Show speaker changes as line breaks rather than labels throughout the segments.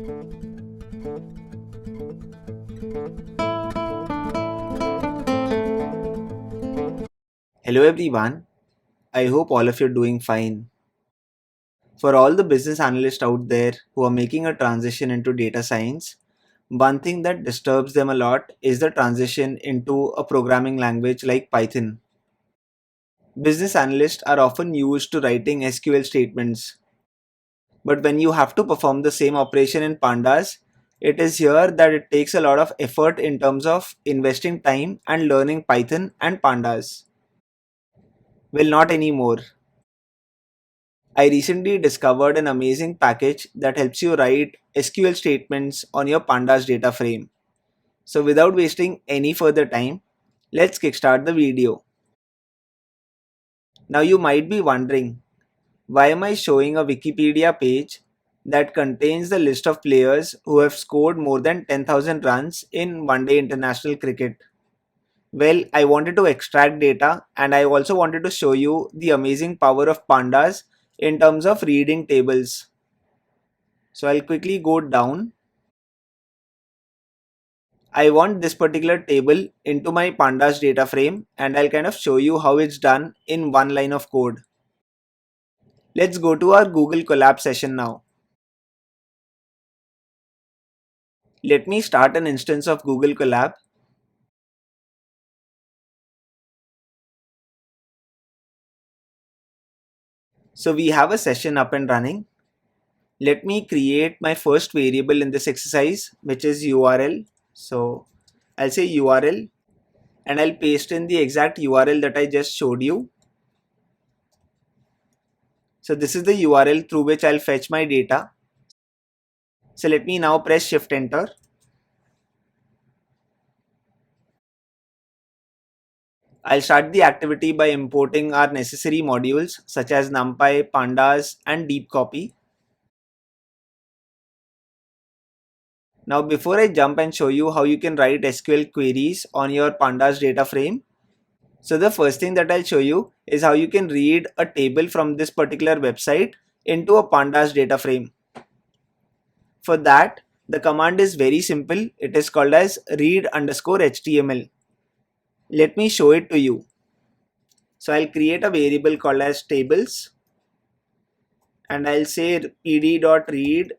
Hello everyone, I hope all of you are doing fine. For all the business analysts out there who are making a transition into data science, one thing that disturbs them a lot is the transition into a programming language like Python. Business analysts are often used to writing SQL statements, but when you have to perform the same operation in Pandas, it is here that it takes a lot of effort in terms of investing time and learning Python and Pandas. Well, not anymore. I recently discovered an amazing package that helps you write SQL statements on your Pandas data frame. So without wasting any further time, let's kickstart the video. Now you might be wondering, why am I showing a Wikipedia page that contains the list of players who have scored more than 10,000 runs in one day international cricket? Well, I wanted to extract data and I also wanted to show you the amazing power of Pandas in terms of reading tables. So I'll quickly go down. I want this particular table into my pandas data frame and I'll kind of show you how it's done in one line of code. Let's go to our Google Colab session now. Let me start an instance of Google Colab. So we have a session up and running. Let me create my first variable in this exercise, which is URL. So I'll say URL and I'll paste in the exact URL that I just showed you. So this is the URL through which I'll fetch my data. So let me now press Shift Enter. I'll start the activity by importing our necessary modules such as NumPy, Pandas and Deepcopy. Now before I jump and show you how you can write SQL queries on your Pandas data frame, so the first thing that I'll show you is how you can read a table from this particular website into a Pandas data frame. For that, the command is very simple. It is called as read_html. Let me show it to you. So I'll create a variable called as tables and I'll say pd.read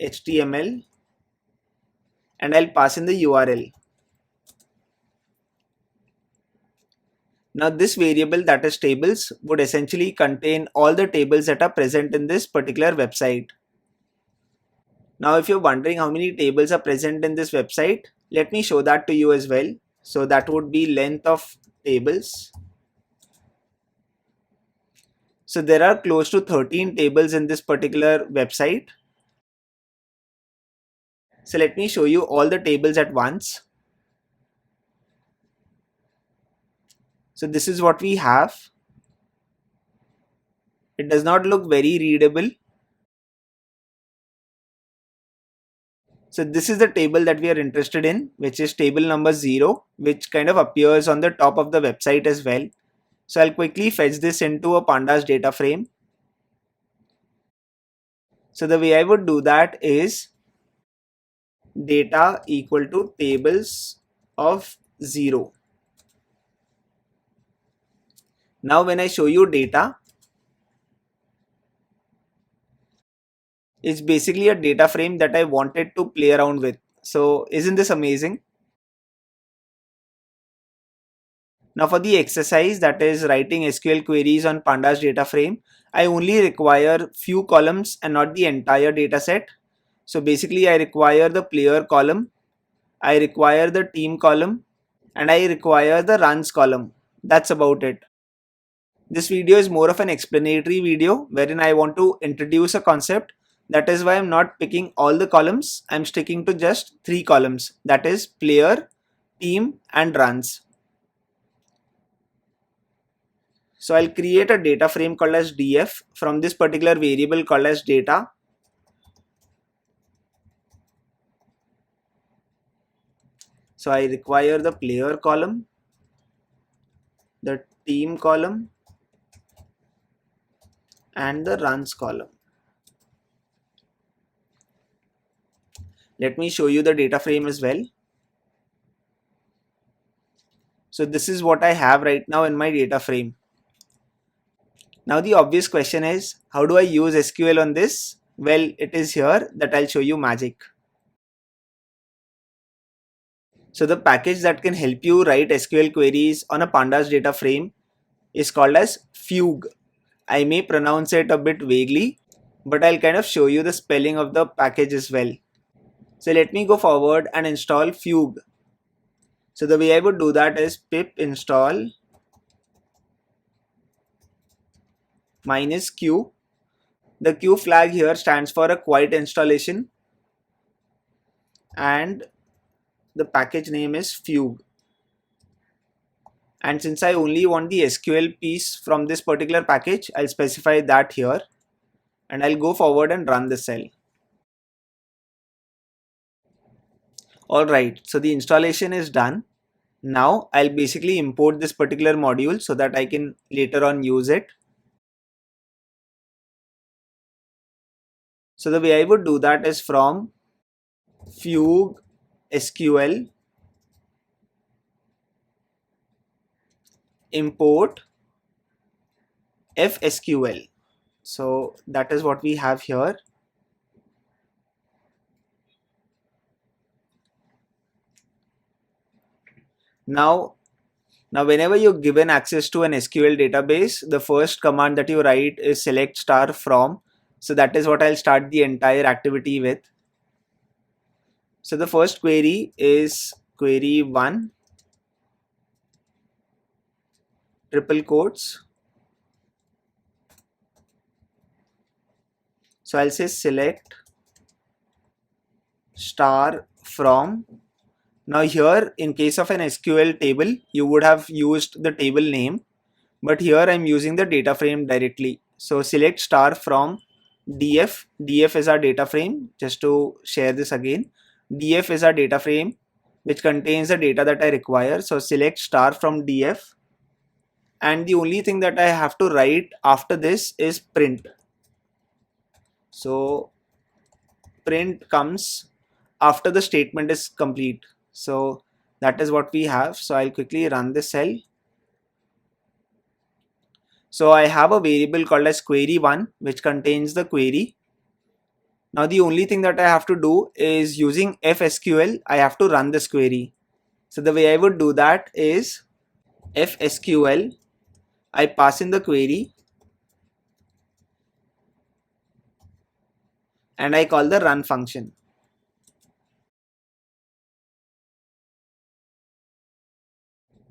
HTML and I'll pass in the URL. Now this variable, that is tables, would essentially contain all the tables that are present in this particular website. Now if you're wondering how many tables are present in this website, let me show that to you as well. So that would be length of tables. So there are close to 13 tables in this particular website. So let me show you all the tables at once. So this is what we have. It does not look very readable. So this is the table that we are interested in, which is table number 0, which kind of appears on the top of the website as well. So I'll quickly fetch this into a pandas data frame. So the way I would do that is data equal to tables of 0. Now when I show you data, it's basically a data frame that I wanted to play around with. So isn't this amazing? Now for the exercise, that is writing SQL queries on pandas data frame, I only require few columns and not the entire data set. So basically I require the player column, I require the team column and I require the runs column. That's about it. This video is more of an explanatory video wherein I want to introduce a concept. That is why I'm not picking all the columns. I'm sticking to just 3 columns, that is player, team and runs. So I'll create a data frame called as df from this particular variable called as data. So I require the player column, the team column and the runs column. Let me show you the data frame as well. So this is what I have right now in my data frame. Now the obvious question is, how do I use SQL on this? Well, it is here that I'll show you magic. So the package that can help you write SQL queries on a pandas data frame is called as Fugue. I may pronounce it a bit vaguely, but I'll kind of show you the spelling of the package as well. So let me go forward and install Fugue. So the way I would do that is pip install -q. The Q flag here stands for a quiet installation, and the package name is Fugue. And since I only want the SQL piece from this particular package, I'll specify that here, and I'll go forward and run the cell. Alright, so the installation is done. Now I'll basically import this particular module so that I can later on use it. So the way I would do that is from Fugue SQL import FSQL. So that is what we have here. Now whenever you're given access to an SQL database, the first command that you write is select star from. So that is what I'll start the entire activity with. So the first query is query 1, triple quotes. So I'll say select star from. Now here, in case of an SQL table, you would have used the table name, but here I'm using the data frame directly. So select star from df. Df is our data frame. Just to share this again, df is our data frame which contains the data that I require. So select star from df, and the only thing that I have to write after this is print. So print comes after the statement is complete. So that is what we have. So I'll quickly run this cell. So I have a variable called as query1 which contains the query. Now the only thing that I have to do is, using FSQL, I have to run this query. So the way I would do that is FSQL, I pass in the query and I call the run function.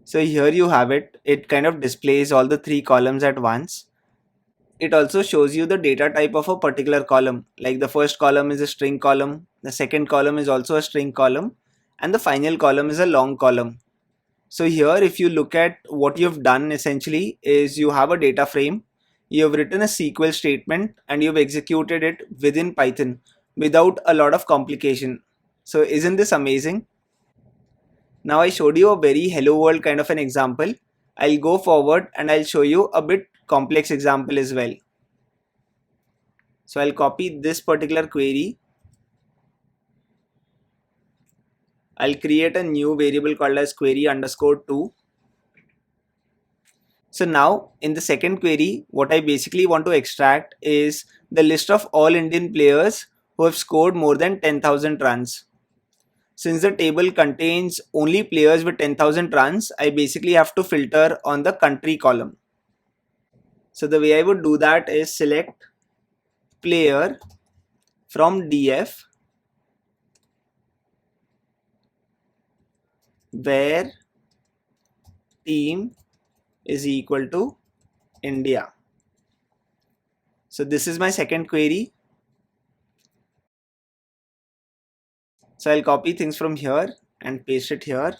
So here you have it. It kind of displays all the 3 columns at once. It also shows you the data type of a particular column. Like the first column is a string column, the second column is also a string column, and the final column is a long column. So here, if you look at what you've done, essentially is you have a data frame, you have written a SQL statement, and you've executed it within Python without a lot of complication. So isn't this amazing? Now I showed you a very hello world kind of an example. I'll go forward and I'll show you a bit complex example as well. So I'll copy this particular query. I'll create a new variable called as query underscore 2. So now in the second query, what I basically want to extract is the list of all Indian players who have scored more than 10,000 runs. Since the table contains only players with 10,000 runs, I basically have to filter on the country column. So the way I would do that is select player from df where team is equal to India. So this is my second query. So I'll copy things from here and paste it here.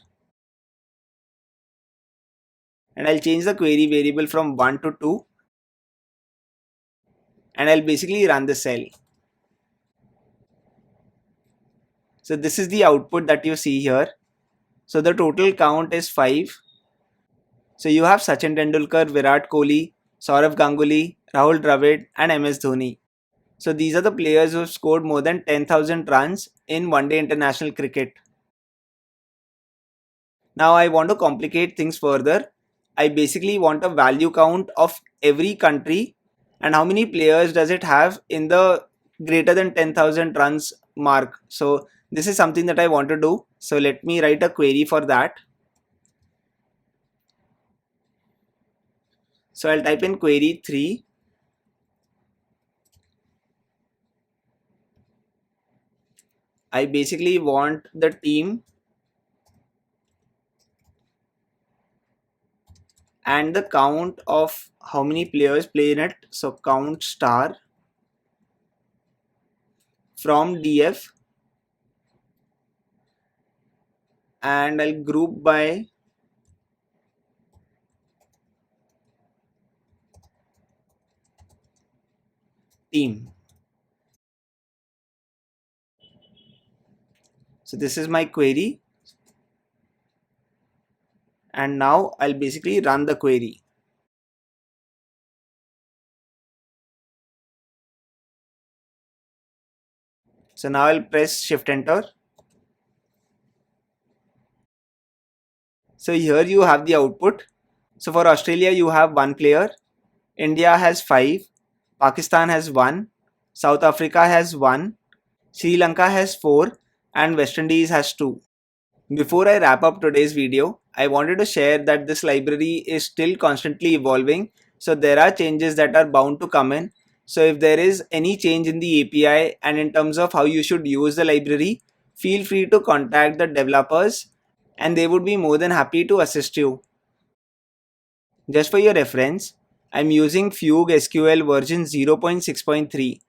And I'll change the query variable from 1 to 2. And I'll basically run the cell. So this is the output that you see here. So the total count is 5. So you have Sachin Tendulkar, Virat Kohli, Saurav Ganguly, Rahul Dravid and MS Dhoni. So these are the players who have scored more than 10,000 runs in one day international cricket. Now I want to complicate things further. I basically want a value count of every country and how many players does it have in the greater than 10,000 runs mark. So this is something that I want to do. So let me write a query for that. So I'll type in query 3. I basically want the team and the count of how many players play in it. So count star from DF, and I'll group by team. So this is my query, and now I'll basically run the query. So now I'll press shift enter. So here you have the output. So for Australia you have 1 player, India has 5, Pakistan has 1, South Africa has 1, Sri Lanka has 4, and West Indies has 2. Before I wrap up today's video, I wanted to share that this library is still constantly evolving, so there are changes that are bound to come in. So if there is any change in the API and in terms of how you should use the library, feel free to contact the developers and they would be more than happy to assist you. Just for your reference, I'm using Fugue SQL version 0.6.3.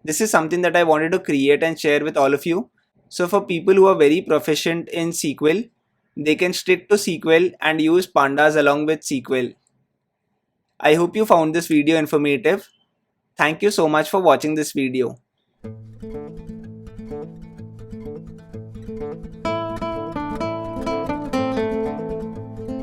This is something that I wanted to create and share with all of you. So for people who are very proficient in SQL, they can stick to SQL and use pandas along with SQL. I hope you found this video informative. Thank you so much for watching this video.